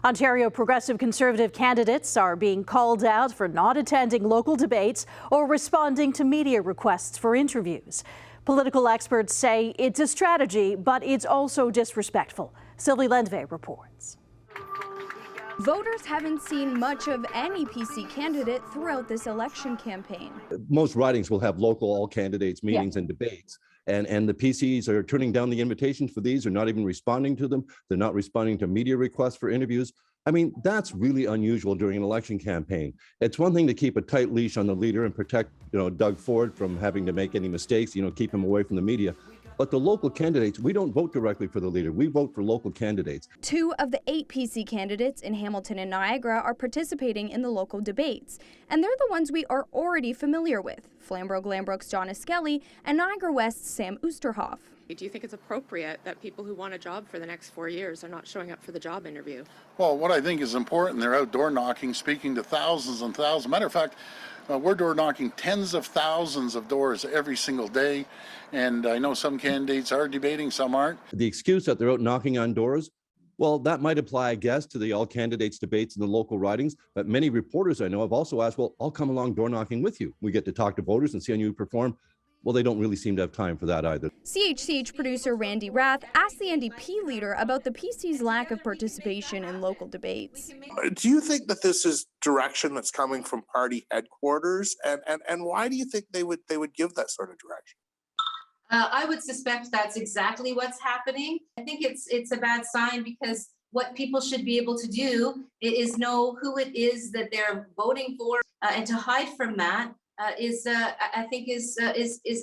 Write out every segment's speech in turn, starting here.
Ontario Progressive Conservative candidates are being called out for not attending local debates or responding to media requests for interviews. Political experts say it's a strategy, but it's also disrespectful. Sylvie Lendvay reports. Voters haven't seen much of any PC candidate throughout this election campaign. Most ridings will have local all candidates meetings and debates. And the PCs are turning down the invitations for these, or not even responding to them. They're not responding to media requests for interviews. I mean, that's really unusual during an election campaign. It's one thing to keep a tight leash on the leader and protect, Doug Ford from having to make any mistakes, keep him away from the media. But the local candidates, we don't vote directly for the leader. We vote for local candidates. 2 of the 8 PC candidates in Hamilton and Niagara are participating in the local debates. And they're the ones we are already familiar with. Flamborough Glanbook's Donna Skelly and Niagara West's Sam Oosterhoff. Do you think it's appropriate that people who want a job for the next 4 years are not showing up for the job interview? Well, what I think is important, they're out door knocking, speaking to thousands and thousands. Matter of fact, we're door knocking tens of thousands of doors every single day. And I know some candidates are debating, some aren't. The excuse that they're out knocking on doors, well, that might apply, I guess, to the all candidates debates in the local ridings. But many reporters I know have also asked, well, I'll come along door knocking with you. We get to talk to voters and see how you perform. Well, they don't really seem to have time for that either. CHCH producer Randy Rath asked the NDP leader about the PC's lack of participation in local debates. Do you think that this is direction that's coming from party headquarters? And why do you think they would give that sort of direction? I would suspect that's exactly what's happening. I think it's a bad sign, because what people should be able to do is know who it is that they're voting for, and to hide from that is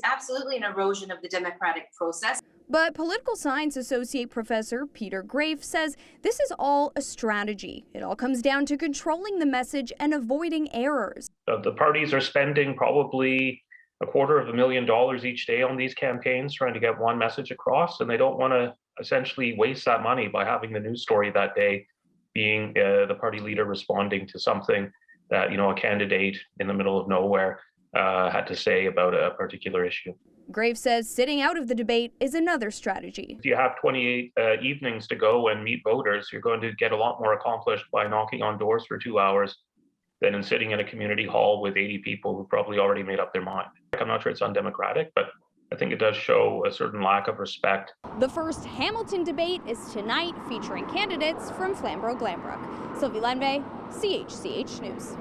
absolutely an erosion of the democratic process. But political science associate professor Peter Graefe says this is all a strategy. It all comes down to controlling the message and avoiding errors. The parties are spending probably $250,000 each day on these campaigns trying to get one message across, and they don't want to essentially waste that money by having the news story that day being the party leader responding to something that a candidate in the middle of nowhere had to say about a particular issue. Graefe says sitting out of the debate is another strategy. If you have 28 evenings to go and meet voters, you're going to get a lot more accomplished by knocking on doors for 2 hours than in sitting in a community hall with 80 people who probably already made up their mind. I'm not sure it's undemocratic, but I think it does show a certain lack of respect. The first Hamilton debate is tonight, featuring candidates from Flamborough Glanbook. Sylvie Lendvay, CHCH News.